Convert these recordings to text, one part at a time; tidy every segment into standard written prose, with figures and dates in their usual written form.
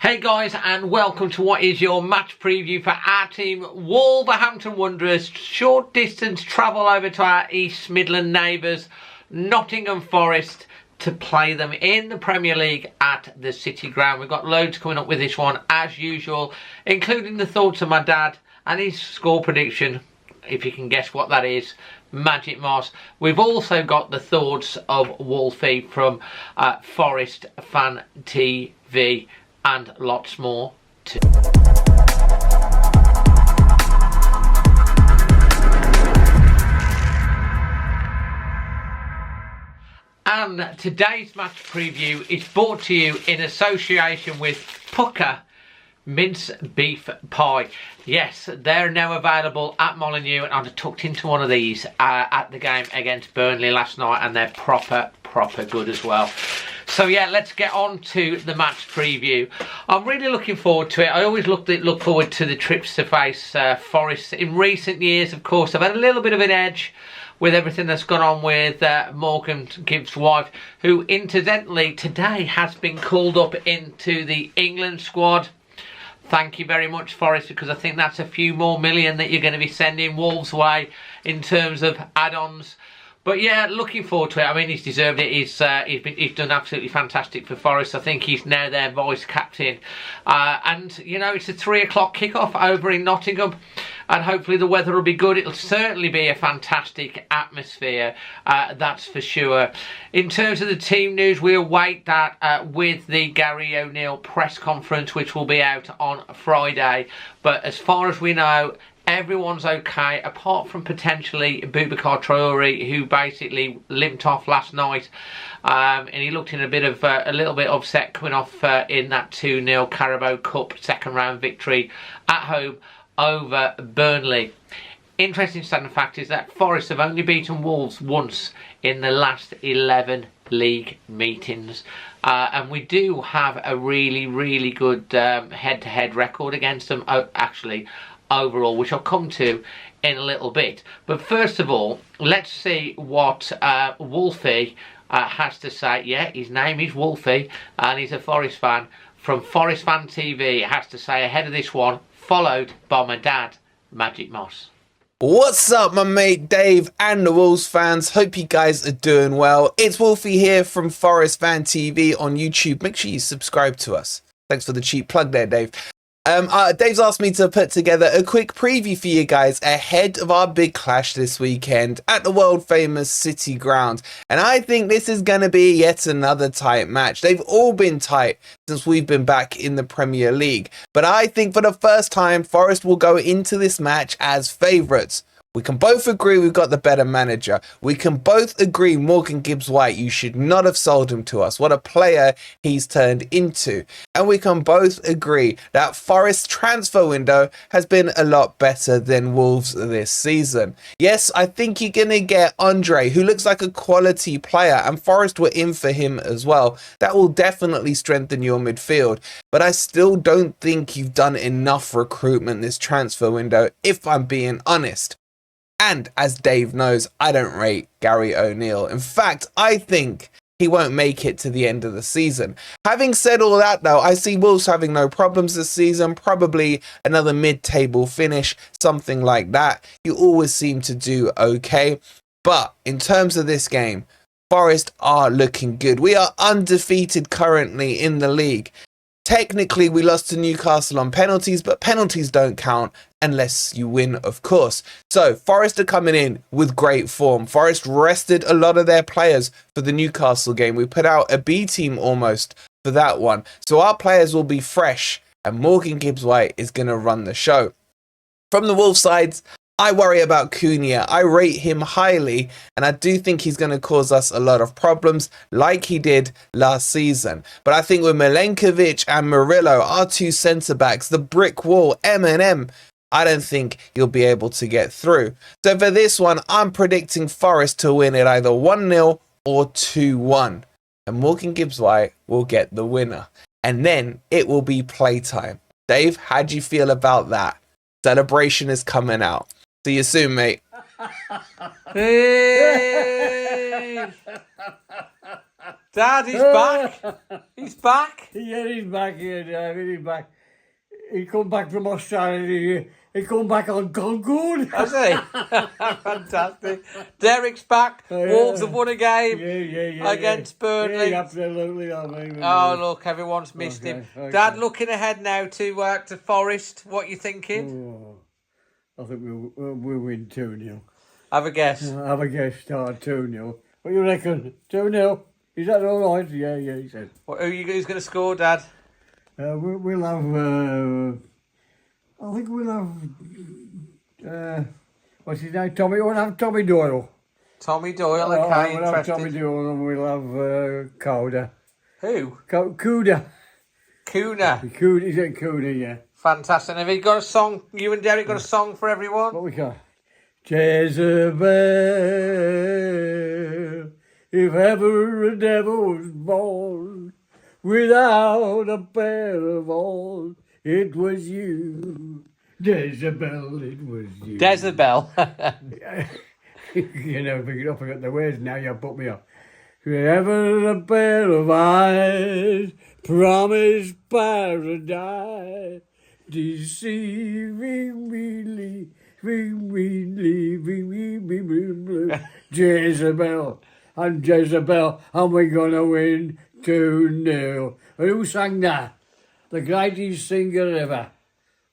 Hey guys, and welcome to what is your match preview for our team, Wolverhampton Wanderers. Short distance travel over to our East Midland neighbours, Nottingham Forest, to play them in the Premier League at the City Ground. We've got loads coming up with this one as usual, including the thoughts of my dad and his score prediction, if you can guess what that is, Magic Moss. We've also got the thoughts of Wolfie from Forest Fan TV and lots more too. And today's match preview is brought to you in association with PUKKA mince beef pie. Yes, they're now available at Molineux, and I tucked into one of these at the game against Burnley last night, and they're proper good as well. So yeah, let's get on to the match preview. I'm really looking forward to it. I always look forward to the trips to face Forest. In recent years, of course, I've had a little bit of an edge with everything that's gone on with Morgan Gibbs' wife, who incidentally today has been called up into the England squad. Thank you very much, Forest, because I think that's a few more million that you're going to be sending Wolves' way in terms of add-ons. But yeah, looking forward to it. I mean, he's deserved it. He's done absolutely fantastic for Forest. I think he's now their vice captain. And, you know, it's a 3 o'clock kickoff over in Nottingham. And hopefully the weather will be good. It'll certainly be a fantastic atmosphere, that's for sure. In terms of the team news, we await that with the Gary O'Neill press conference, which will be out on Friday. But as far as we know, everyone's okay, apart from potentially Boubacar Traore, who basically limped off last night, and he looked in a little bit upset coming off in that 2-0 Carabao Cup second round victory at home over Burnley. Interesting stat and fact is that Forest have only beaten Wolves once in the last 11 league meetings, and we do have a really good head-to-head record against them, actually, overall, which I'll come to in a little bit. But first of all, let's see what Wolfie has to say. Yeah, his name is Wolfie, and he's a Forest fan, from Forest Fan TV, has to say ahead of this one, followed by my dad, Magic Moss. What's up, my mate Dave and the Wolves fans? Hope you guys are doing well. It's Wolfie here from Forest Fan TV on YouTube. Make sure you subscribe to us. Thanks for the cheap plug there, Dave. Dave's asked me to put together a quick preview for you guys ahead of our big clash this weekend at the world famous City Ground. And I think this is going to be yet another tight match. They've all been tight since we've been back in the Premier League. But I think for the first time, Forest will go into this match as favourites. We can both agree we've got the better manager. We can both agree Morgan Gibbs-White, you should not have sold him to us. What a player he's turned into. And we can both agree that Forest's transfer window has been a lot better than Wolves this season. Yes, I think you're going to get Andre, who looks like a quality player, and Forest were in for him as well. That will definitely strengthen your midfield. But I still don't think you've done enough recruitment this transfer window, if I'm being honest. And as Dave knows, I don't rate Gary O'Neill. In fact, I think he won't make it to the end of the season. Having said all that, though, I see Wolves having no problems this season. Probably another mid-table finish, something like that. You always seem to do okay. But in terms of this game, Forest are looking good. We are undefeated currently in the league. Technically, we lost to Newcastle on penalties, but penalties don't count unless you win, of course. So, Forest are coming in with great form. Forest rested a lot of their players for the Newcastle game. We put out a B team almost for that one. So, our players will be fresh, and Morgan Gibbs-White is going to run the show. From the Wolves sides, I worry about Cunha. I rate him highly, and I do think he's going to cause us a lot of problems like he did last season. But I think with Milenkovic and Murillo, our two centre-backs, the brick wall, M&M, I don't think you'll be able to get through. So for this one, I'm predicting Forest to win it either 1-0 or 2-1. And Morgan Gibbs-White will get the winner. And then it will be playtime. Dave, how do you feel about that? Celebration is coming out. See you soon, mate. Hey! Dad, he's back. He's back. Yeah, he's back here, David. He's back. He come back from Australia. He come back on good. Has he? Fantastic. Derek's back. Oh, yeah. Wolves have won a game Yeah. against Burnley. Yeah, absolutely. I mean, Oh, look, everyone's missed him. Okay. Dad, looking ahead now to Forest, what you thinking? I think we'll win 2-0. Have a guess. Have a guess, start 2-0. What do you reckon? 2-0? Is that all right? Yeah, he said. Who's going to score, Dad? We'll have. I think we'll have. What's his name? Tommy. We'll have Tommy Doyle. Tommy Doyle, okay, We'll have interesting. Tommy Doyle and we'll have Coda. Who? Cuda. Kuna. Cuda. Is it Cuda? Yeah. Fantastic. Have you got a song? You and Derek got a song for everyone? What we got? Jezebel, if ever a devil was born without a pair of horns, it was you. Jezebel, it was you. Jezebel. You know, pick it up, I got the words now, you put me up. If ever a pair of eyes promised paradise, deceiving me, leaving me blue. Jezebel, and Jezebel, and we're gonna win 2-0. And who sang that? The greatest singer ever,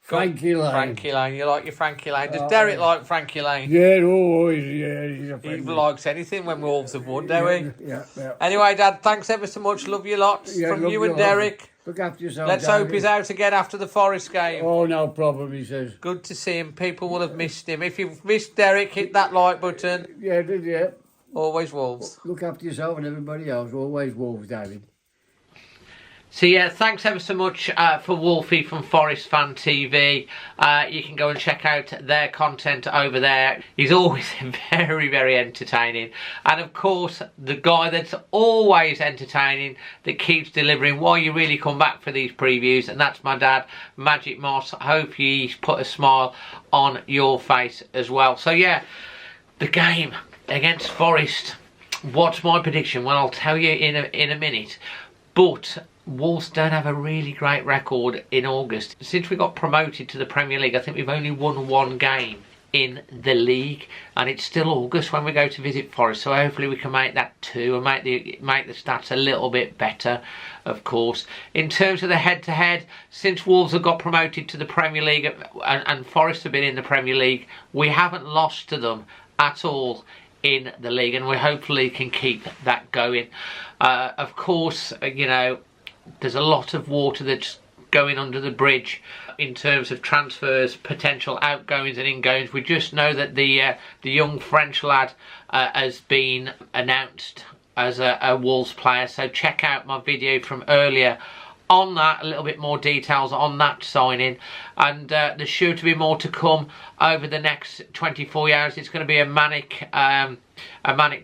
Frankie Lane. Frankie Lane. You like your Frankie Lane? Does Derek like Frankie Lane? Yeah, always, yeah, he's a He friend. likes anything when Wolves have won, don't he? Yeah. Anyway, Dad, thanks ever so much. Love you lots. Yeah, From love you and lot. Derek. Look after yourself. Let's David. hope he's out again after the Forest game. Oh, no problem, he says. Good to see him. People will have missed him. If you've missed Derek, hit that like button. Yeah, did you? Always Wolves. Look after yourself and everybody else. Always Wolves, David. So yeah, thanks ever so much for Wolfie from Forest Fan TV. You can go and check out their content over there. He's always very, very entertaining. And of course, the guy that's always entertaining, that keeps delivering why you really come back for these previews, and that's my dad, Magic Moss. Hope he's put a smile on your face as well. So yeah, the game against Forest. What's my prediction? Well, I'll tell you in a minute. But Wolves don't have a really great record in August. Since we got promoted to the Premier League, I think we've only won one game in the league, and it's still August when we go to visit Forest, so hopefully we can make that 2 and make the stats a little bit better, of course. In terms of the head-to-head, since Wolves have got promoted to the Premier League and Forest have been in the Premier League, we haven't lost to them at all in the league, and we hopefully can keep that going. Of course, you know, there's a lot of water that's going under the bridge in terms of transfers, potential outgoings and ingoings. We just know that the young French lad has been announced as a Wolves player, so check out my video from earlier on that, a little bit more details on that signing, and there's sure to be more to come over the next 24 hours. It's going to be a manic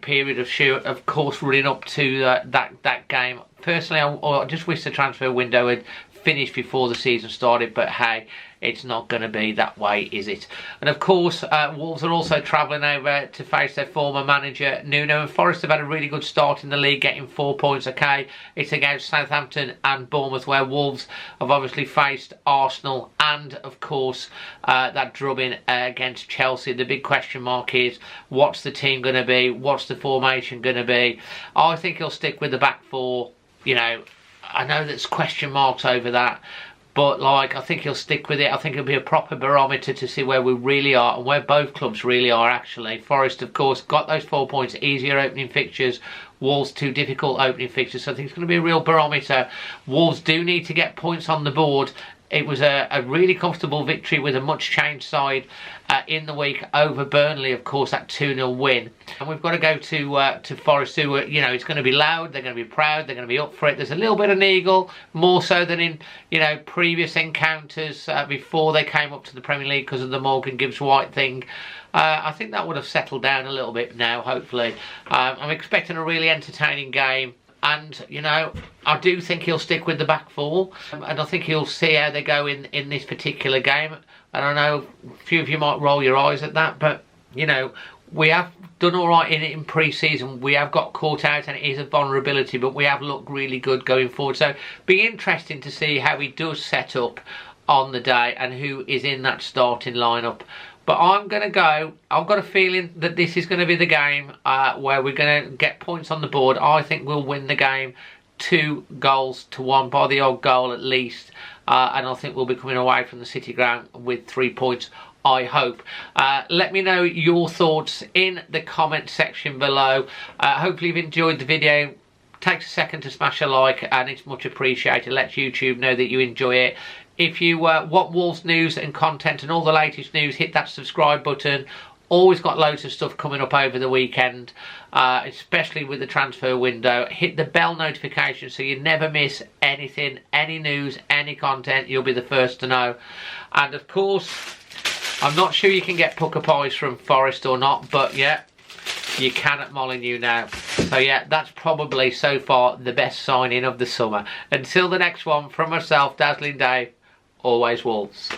period of course, running up to that game. Personally, I just wish the transfer window had finished before the season started, but hey, it's not going to be that way, is it? And of course, Wolves are also travelling over to face their former manager, Nuno, and Forest have had a really good start in the league, getting 4 points, okay? It's against Southampton and Bournemouth, where Wolves have obviously faced Arsenal and, of course, that drubbing against Chelsea. The big question mark is, what's the team going to be? What's the formation going to be? I think he'll stick with the back four. You know, I know there's question marks over that, but like, I think he'll stick with it. I think it'll be a proper barometer to see where we really are and where both clubs really are, actually. Forest, of course, got those 4 points, easier opening fixtures. Wolves, 2 difficult opening fixtures, so I think it's going to be a real barometer. Wolves do need to get points on the board. It was a really comfortable victory with a much changed side in the week over Burnley, of course, that 2-0 win. And we've got to go to Forest, who, you know, it's going to be loud, they're going to be proud, they're going to be up for it. There's a little bit of an eagle, more so than in, you know, previous encounters before they came up to the Premier League because of the Morgan Gibbs-White thing. I think that would have settled down a little bit now, hopefully. I'm expecting a really entertaining game. And, you know, I do think he'll stick with the back four. And I think he'll see how they go in this particular game. And I know a few of you might roll your eyes at that. But, you know, we have done all right in it in pre-season. We have got caught out and it is a vulnerability, but we have looked really good going forward. So be interesting to see how he does set up on the day and who is in that starting lineup. But I'm going to go, I've got a feeling that this is going to be the game where we're going to get points on the board. I think we'll win the game 2-1 by the odd goal at least. And I think we'll be coming away from the City ground with 3 points, I hope. Let me know your thoughts in the comment section below. Hopefully you've enjoyed the video. Takes a second to smash a like and it's much appreciated. Let YouTube know that you enjoy it. If you want Wolves news and content and all the latest news, hit that subscribe button. Always got loads of stuff coming up over the weekend, especially with the transfer window. Hit the bell notification so you never miss anything, any news, any content. You'll be the first to know. And of course, I'm not sure you can get PUKKA pies from Forest or not, but yeah, you can at Molineux now. So yeah, that's probably so far the best signing of the summer. Until the next one, from myself, Dazzling Dave, always Wolves.